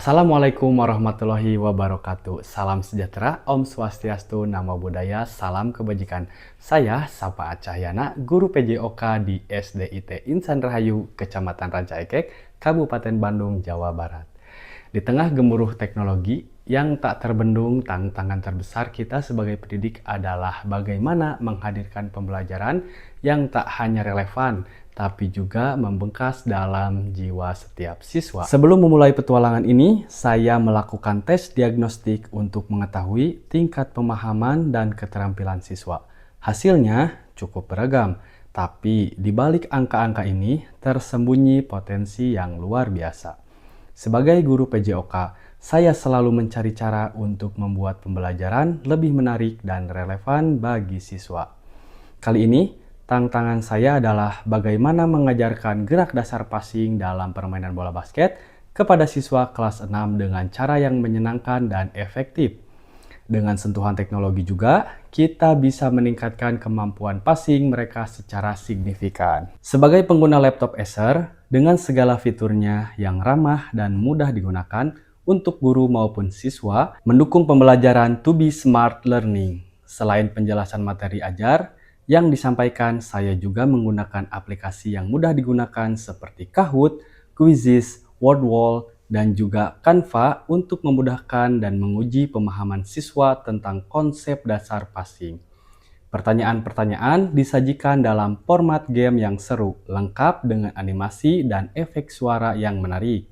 Assalamualaikum warahmatullahi wabarakatuh. Salam sejahtera, Om Swastiastu, Namo Buddhaya, salam kebajikan. Saya Sapa Cahyana, guru PJOK di SDIT Insan Rahayu, Kecamatan Rancaekek, Kabupaten Bandung, Jawa Barat. Di tengah gemuruh teknologi yang tak terbendung, tantangan terbesar kita sebagai pendidik adalah bagaimana menghadirkan pembelajaran yang tak hanya relevan, tapi juga membengkas dalam jiwa setiap siswa. Sebelum memulai petualangan ini, saya melakukan tes diagnostik untuk mengetahui tingkat pemahaman dan keterampilan siswa. Hasilnya cukup beragam, tapi di balik angka-angka ini tersembunyi potensi yang luar biasa. Sebagai guru PJOK, saya selalu mencari cara untuk membuat pembelajaran lebih menarik dan relevan bagi siswa. Kali ini, tantangan saya adalah bagaimana mengajarkan gerak dasar passing dalam permainan bola basket kepada siswa kelas 6 dengan cara yang menyenangkan dan efektif. Dengan sentuhan teknologi juga, kita bisa meningkatkan kemampuan passing mereka secara signifikan. Sebagai pengguna laptop Acer, dengan segala fiturnya yang ramah dan mudah digunakan untuk guru maupun siswa, mendukung pembelajaran to be smart learning. Selain penjelasan materi ajar, yang disampaikan, saya juga menggunakan aplikasi yang mudah digunakan seperti Kahoot, Quizizz, Wordwall, dan juga Canva untuk memudahkan dan menguji pemahaman siswa tentang konsep dasar passing. Pertanyaan-pertanyaan disajikan dalam format game yang seru, lengkap dengan animasi dan efek suara yang menarik.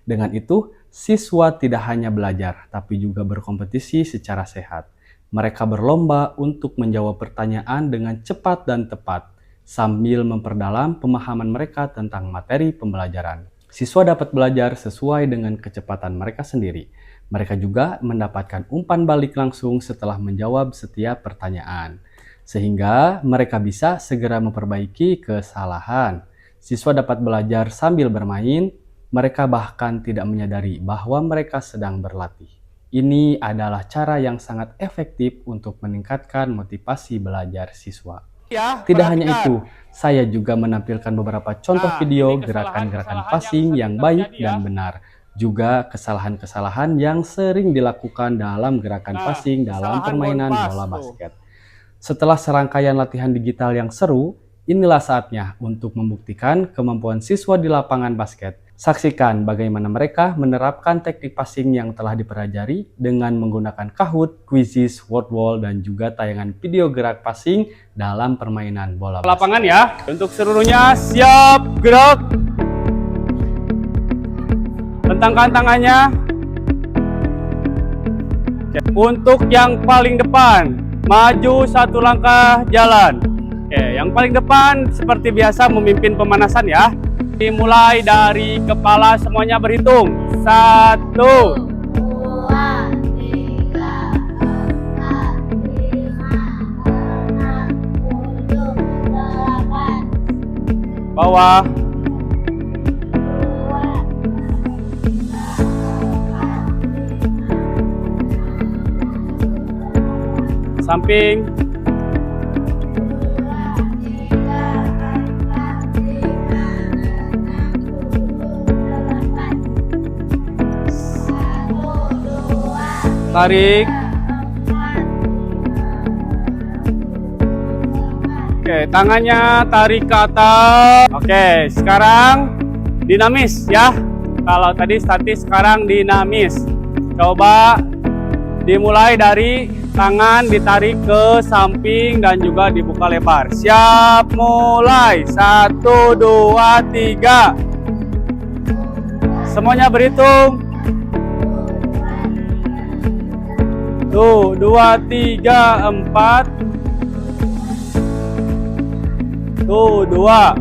Dengan itu, siswa tidak hanya belajar, tapi juga berkompetisi secara sehat. Mereka berlomba untuk menjawab pertanyaan dengan cepat dan tepat, sambil memperdalam pemahaman mereka tentang materi pembelajaran. Siswa dapat belajar sesuai dengan kecepatan mereka sendiri. Mereka juga mendapatkan umpan balik langsung setelah menjawab setiap pertanyaan, sehingga mereka bisa segera memperbaiki kesalahan. Siswa dapat belajar sambil bermain, mereka bahkan tidak menyadari bahwa mereka sedang berlatih. Ini adalah cara yang sangat efektif untuk meningkatkan motivasi belajar siswa. Tidak hanya itu, saya juga menampilkan beberapa contoh video gerakan-gerakan passing yang baik dan benar. Juga kesalahan-kesalahan yang sering dilakukan dalam gerakan passing dalam permainan bola basket. Setelah serangkaian latihan digital yang seru, inilah saatnya untuk membuktikan kemampuan siswa di lapangan basket. Saksikan bagaimana mereka menerapkan teknik passing yang telah dipelajari dengan menggunakan Kahoot, Quizizz, Wordwall, dan juga tayangan video gerak passing dalam permainan bola basket. Lapangan ya, untuk seluruhnya siap gerak. Bentangkan tangannya. Untuk yang paling depan, maju satu langkah jalan. Yang paling depan seperti biasa memimpin pemanasan ya. Dimulai dari kepala, semuanya berhitung. 1, 2, 3, 4, 5, 6, 7, 8. Bawah. Samping. Tarik. Oke, tangannya tarik ke atas. Oke, sekarang dinamis ya. Kalau tadi statis, sekarang dinamis. Coba dimulai dari tangan ditarik ke samping dan juga dibuka lebar. Siap, mulai. 1, 2, 3. Semuanya berhitung. 1, 2, 3, 4. 1, 2.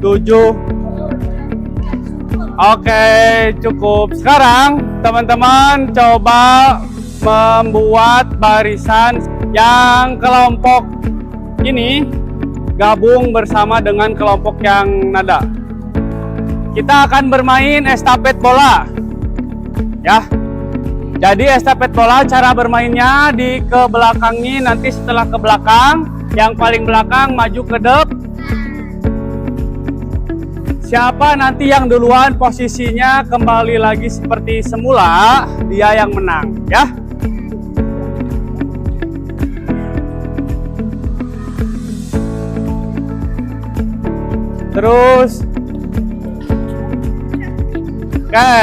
7. Oke, cukup. Sekarang teman-teman coba membuat barisan yang kelompok ini gabung bersama dengan kelompok yang nada. Kita akan bermain estafet bola ya. Jadi estafet bola cara bermainnya di kebelakangi, nanti setelah ke belakang Yang paling belakang maju ke depan. Siapa nanti yang duluan posisinya kembali lagi seperti semula, dia yang menang, ya. Terus, oke,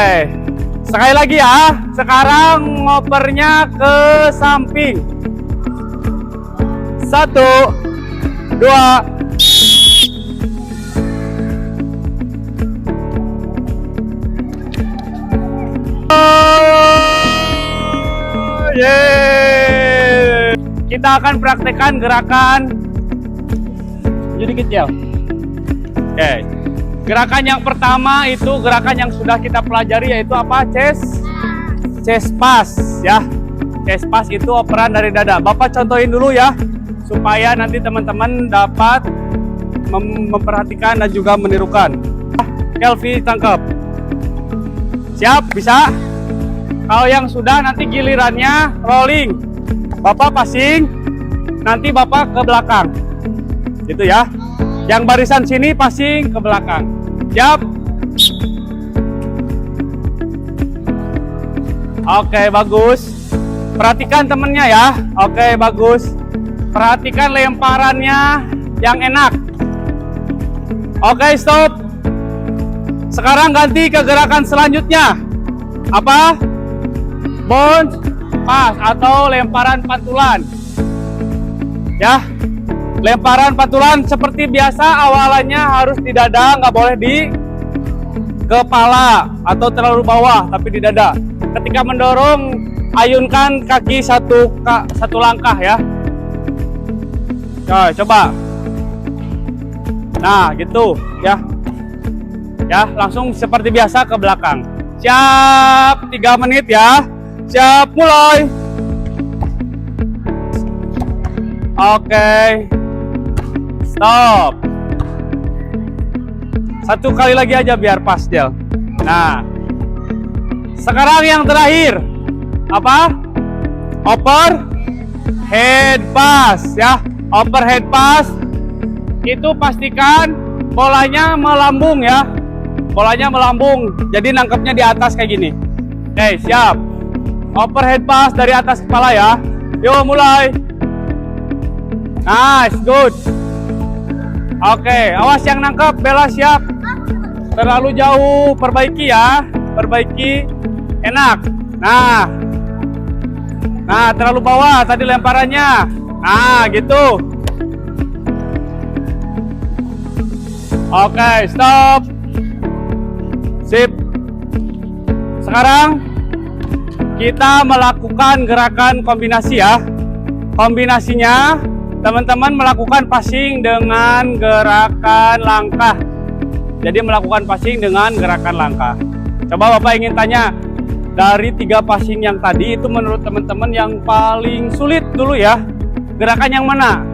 sekali lagi ya. Sekarang ngopernya ke samping. 1, 2. Yeay. Kita akan praktekkan gerakan dikit ya. Oke. Gerakan yang pertama itu gerakan yang sudah kita pelajari, yaitu apa? Chest pass ya. Chest pass itu operan dari dada. Bapak contohin dulu ya, supaya nanti teman-teman dapat memperhatikan dan juga menirukan. Kelvin tangkap. Siap? Bisa? Kalau yang sudah, nanti gilirannya rolling. Bapak passing, nanti Bapak ke belakang. Gitu ya. Yang barisan sini passing ke belakang. Siap? Oke, bagus. Perhatikan temennya ya. Oke, bagus. Perhatikan lemparannya yang enak. Oke, stop. Sekarang ganti ke gerakan selanjutnya. Apa? Bounce pass atau lemparan pantulan. Ya. Lemparan pantulan seperti biasa, awalannya harus di dada, nggak boleh di kepala atau terlalu bawah, tapi di dada. Ketika mendorong, ayunkan kaki satu langkah ya. Nah, coba. Nah, gitu ya. Ya, langsung seperti biasa ke belakang. Siap, 3 menit ya. Siap, mulai. Oke. Stop. 1 kali lagi aja biar pas, Del. Nah. Sekarang yang terakhir. Apa? Overhead pass ya. Overhead pass itu pastikan bolanya melambung ya. Bolanya melambung. Jadi nangkepnya di atas kayak gini. Oke, siap. Overhead pass dari atas kepala ya. Yuk, mulai. Nice, good. Oke, awas yang nangkep, Bella siap. Terlalu jauh, perbaiki ya. Perbaiki, enak. Nah, terlalu bawah tadi lemparannya. Nah, gitu. Oke, stop. Sip. Sekarang kita melakukan gerakan kombinasi ya. Kombinasinya, teman-teman melakukan passing dengan gerakan langkah. Jadi melakukan passing dengan gerakan langkah. Coba Bapak ingin tanya, dari 3 passing yang tadi itu menurut teman-teman yang paling sulit dulu ya, gerakan yang mana?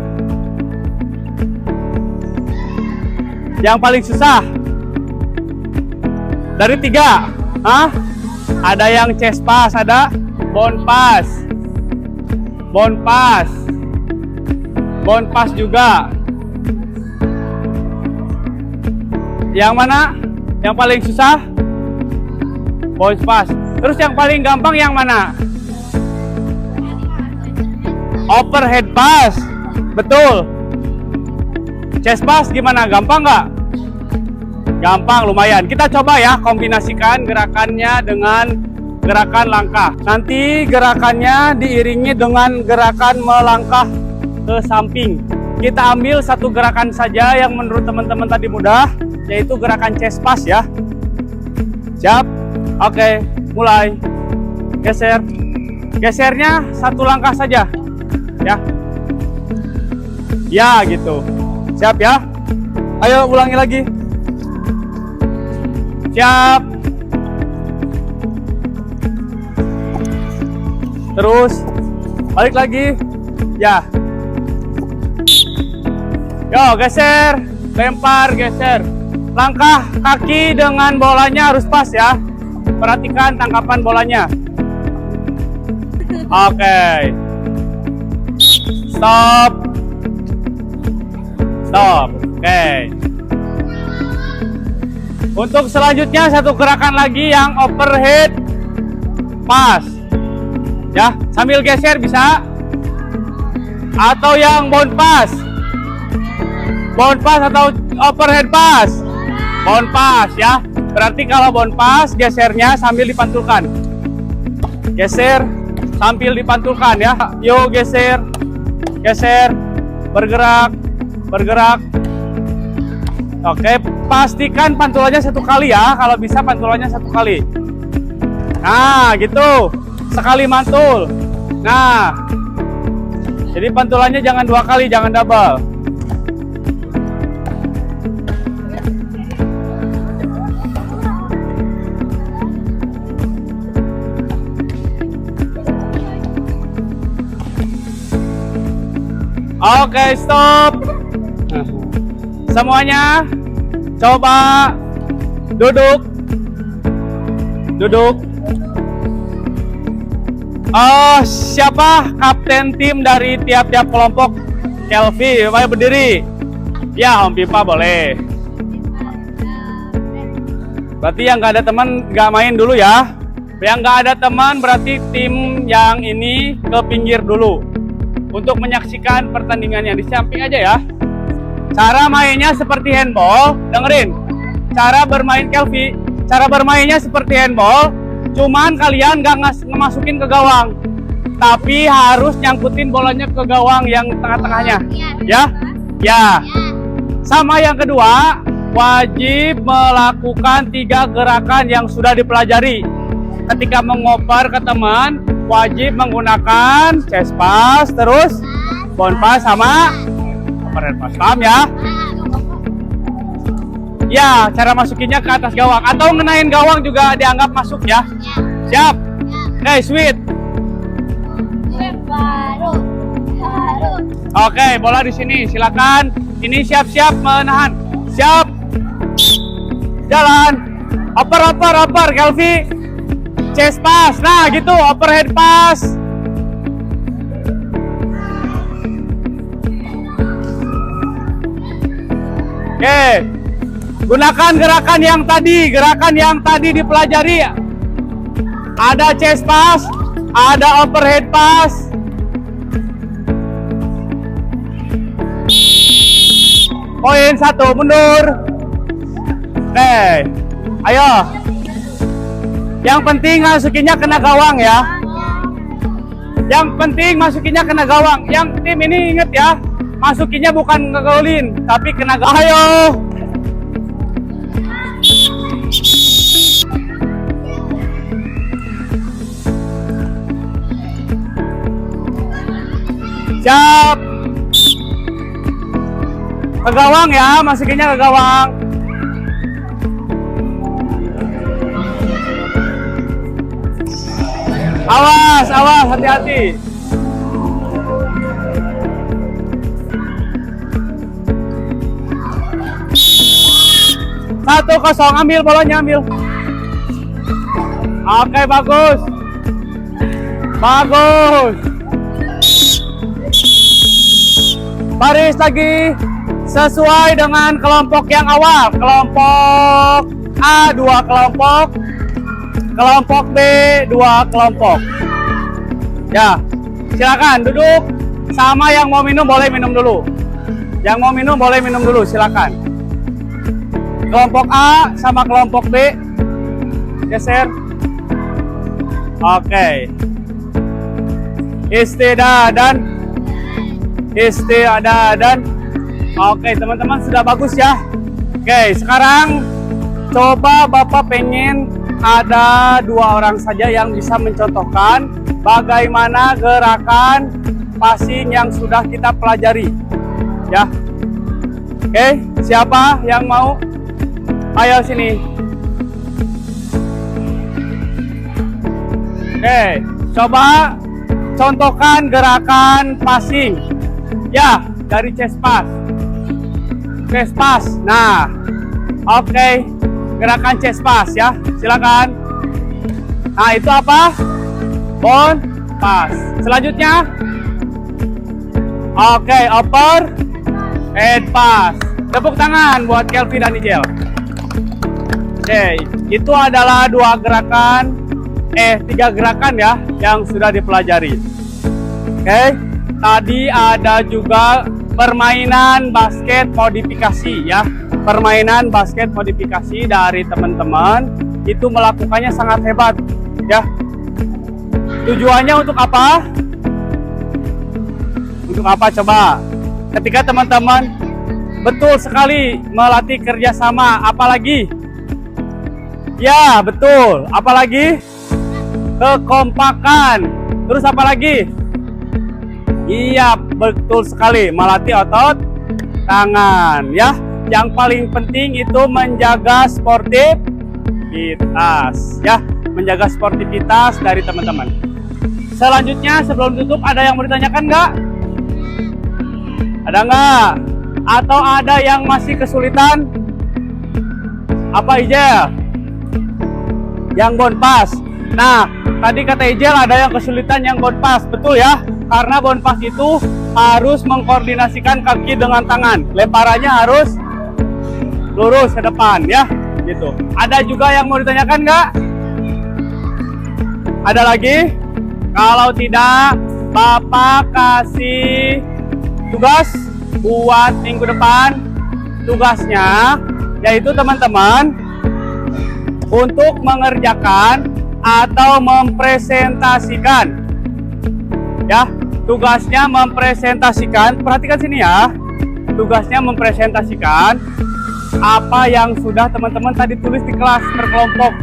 Yang paling susah? Dari 3? Hah? Ada yang chest pass, ada bound pass. Bound pass. Bound pass juga. Yang mana? Yang paling susah? Bound pass. Terus yang paling gampang yang mana? Overhead pass. Betul. Chest pass gimana? Gampang nggak? Gampang, lumayan. Kita coba ya kombinasikan gerakannya dengan gerakan langkah. Nanti gerakannya diiringi dengan gerakan melangkah ke samping. Kita ambil satu gerakan saja yang menurut teman-teman tadi mudah, yaitu gerakan chest pass ya. Siap? Oke, mulai. Geser. Gesernya 1 langkah saja. Ya. Ya, gitu. Siap ya? Ayo ulangi lagi. Siap. Terus balik lagi. Ya. Yo, geser, lempar, geser. Langkah kaki dengan bolanya harus pas ya. Perhatikan tangkapan bolanya. Oke. Stop. Stop. Oke. Untuk selanjutnya satu gerakan lagi yang overhead pass. Ya, sambil geser bisa. Atau yang bound pass. Bound pass atau overhead pass. Bound pass ya. Berarti kalau bound pass gesernya sambil dipantulkan. Geser sambil dipantulkan ya. Yuk geser. Geser. Bergerak. Bergerak. Oke, pastikan pantulannya satu kali ya. Kalau bisa pantulannya satu kali. Nah, gitu. Sekali mantul. Nah. Jadi pantulannya jangan dua kali, jangan double. Oke, stop. Semuanya coba duduk. Duduk. Oh, siapa kapten tim dari tiap-tiap kelompok? Kelvin, ayo berdiri. Ya, Om Pipa boleh. Berarti yang nggak ada teman nggak main dulu ya. Yang nggak ada teman berarti tim yang ini ke pinggir dulu. Untuk menyaksikan pertandingannya di samping aja ya. Cara mainnya seperti handball, dengerin. Cara bermain Kelvin, cara bermainnya seperti handball, cuman kalian gak ngemasukin ke gawang, tapi harus nyangkutin bolanya ke gawang yang tengah-tengahnya. Ya? Ya. Sama yang kedua, wajib melakukan 3 gerakan yang sudah dipelajari. Ketika mengoper ke teman, wajib menggunakan chest pass, terus bound pass sama overhead pass. Paham ya? Ya, cara masukinnya ke atas gawang atau ngenain gawang juga dianggap masuk ya. Siap? Oke, sweet. Oke, bola di sini. Silakan. Ini siap-siap menahan. Siap. Jalan. Oper, Kelvin. Chest pass. Nah, gitu. Overhead pass. Oke. Gunakan gerakan yang tadi dipelajari. Ada chest pass, ada overhead pass. Poin 1, mundur. Oke. Ayo. Yang penting masukinnya kena gawang ya. Yang penting masukinnya kena gawang. Yang tim ini inget ya, masukinnya bukan ngegolin, tapi kena gawang. Ayo. Siap. Ke gawang ya, masukinnya ke gawang. Awas, hati-hati. Satu kosong, ambil bolanya, ambil. Oke, bagus. Bagus. Baris lagi sesuai dengan kelompok yang awal. Kelompok A 2 kelompok, kelompok B 2 kelompok. Ya, silakan duduk. Sama yang mau minum boleh minum dulu. Yang mau minum boleh minum dulu, silakan. Kelompok A sama kelompok B geser. Oke. Istiadat. Oke, teman-teman sudah bagus ya. Oke, sekarang coba Bapak pengen ada 2 orang saja yang bisa mencontohkan bagaimana gerakan passing yang sudah kita pelajari. Ya. Oke, siapa yang mau? Ayo sini. Oke, coba contohkan gerakan passing. Ya, dari chest pass. Chest pass. Nah, oke. Gerakan chest pass ya. Silakan. Nah, itu apa? Bound pass. Selanjutnya. Oke, upper Head pass. Tepuk tangan buat Kelvin dan Ijel. Oke, itu adalah tiga gerakan ya yang sudah dipelajari. Oke, tadi ada juga permainan basket modifikasi ya. Permainan basket modifikasi dari teman-teman itu melakukannya sangat hebat ya. Tujuannya untuk apa? Untuk apa coba? Ketika teman-teman betul sekali melatih kerjasama, apalagi? Ya betul, apalagi? Kekompakan. Terus apalagi? Iya betul sekali, melatih otot tangan ya. Yang paling penting itu menjaga sportivitas ya, menjaga sportivitas dari teman-teman. Selanjutnya sebelum tutup ada yang mau ditanyakan nggak? Ada nggak? Atau ada yang masih kesulitan? Apa Ijel? Yang bonpas. Nah, tadi kata Ijel ada yang kesulitan yang bonpas, betul ya? Karena bonpas itu harus mengkoordinasikan kaki dengan tangan. Lemparannya harus lurus ke depan ya, gitu. Ada juga yang mau ditanyakan nggak? Ada lagi? Kalau tidak, Bapak kasih tugas buat minggu depan. Tugasnya yaitu teman-teman untuk mengerjakan atau mempresentasikan ya. Tugasnya mempresentasikan, perhatikan sini ya. Tugasnya mempresentasikan apa yang sudah teman-teman tadi tulis di kelas berkelompok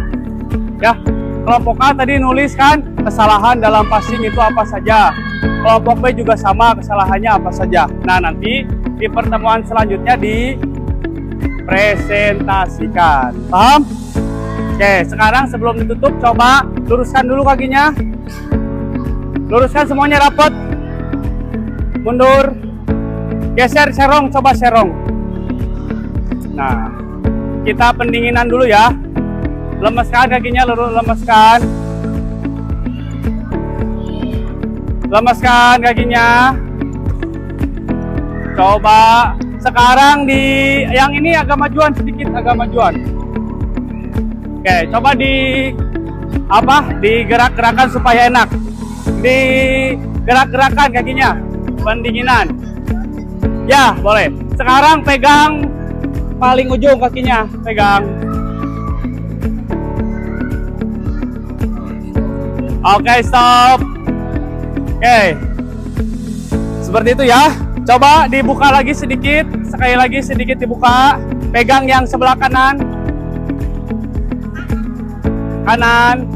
ya. Kelompok A tadi nulis kan kesalahan dalam passing itu apa saja. Kelompok B juga sama, kesalahannya apa saja. Nah, nanti di pertemuan selanjutnya dipresentasikan. Paham? Oke, sekarang sebelum ditutup coba luruskan dulu kakinya. Luruskan semuanya rapat. Mundur. Geser serong, coba serong. Nah, kita pendinginan dulu ya. Lemeskan kakinya, lemeskan. Lemeskan kakinya. Coba sekarang di yang ini agak majuan sedikit, agak majuan. Oke, coba digerak-gerakan supaya enak. Digerak-gerakan kakinya, pendinginan. Ya, boleh. Sekarang pegang paling ujung kakinya, pegang. Oke, stop. Oke. Seperti itu ya. Coba dibuka lagi sedikit, sekali lagi sedikit dibuka. Pegang yang sebelah kanan. Kanan.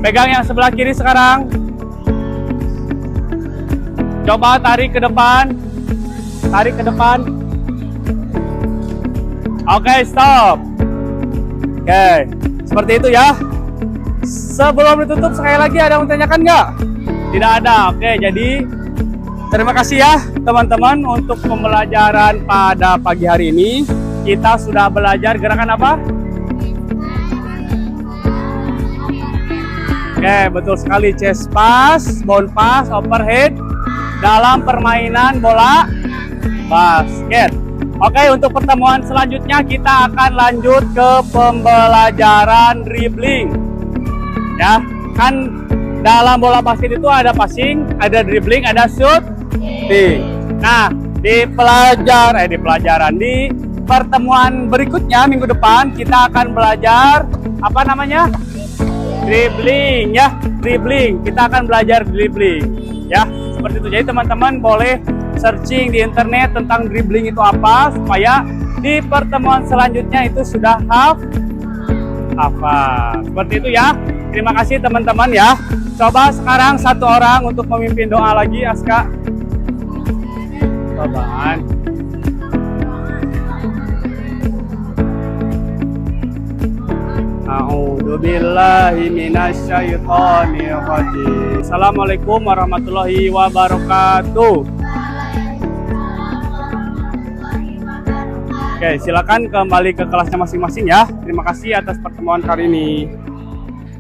Pegang yang sebelah kiri sekarang. Coba tarik ke depan. Tarik ke depan. Oke, stop. Oke, seperti itu ya. Sebelum ditutup sekali lagi ada yang menanyakan nggak? Tidak ada. Oke, jadi terima kasih ya teman-teman untuk pembelajaran pada pagi hari ini. Kita sudah belajar gerakan apa? Oke, betul sekali. Chest pass, bound pass, overhead dalam permainan bola basket. Oke, untuk pertemuan selanjutnya kita akan lanjut ke pembelajaran dribbling. Ya, kan dalam bola basket itu ada passing, ada dribbling, ada shooting. Nah, di pertemuan berikutnya minggu depan kita akan belajar apa namanya? Dribbling ya, dribbling. Kita akan belajar dribbling ya, seperti itu. Jadi teman-teman boleh searching di internet tentang dribbling itu apa supaya di pertemuan selanjutnya itu sudah hafal. Seperti itu ya. Terima kasih teman-teman ya. Coba sekarang satu orang untuk memimpin doa lagi, Aska. Cobaan. A'udzubillahi minasyaitonir rajim. Assalamualaikum warahmatullahi wabarakatuh. Oke, silakan kembali ke kelasnya masing-masing ya. Terima kasih atas pertemuan kali ini.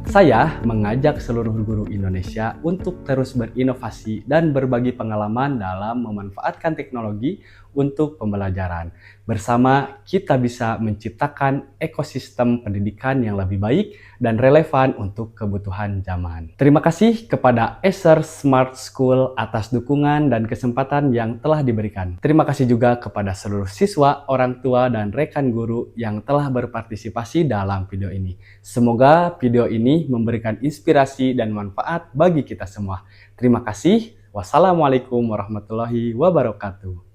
Saya mengajak seluruh guru Indonesia untuk terus berinovasi dan berbagi pengalaman dalam memanfaatkan teknologi untuk pembelajaran. Bersama kita bisa menciptakan ekosistem pendidikan yang lebih baik dan relevan untuk kebutuhan zaman. Terima kasih kepada Acer Smart School atas dukungan dan kesempatan yang telah diberikan. Terima kasih juga kepada seluruh siswa, orang tua, dan rekan guru yang telah berpartisipasi dalam video ini. Semoga video ini memberikan inspirasi dan manfaat bagi kita semua. Terima kasih. Wassalamualaikum warahmatullahi wabarakatuh.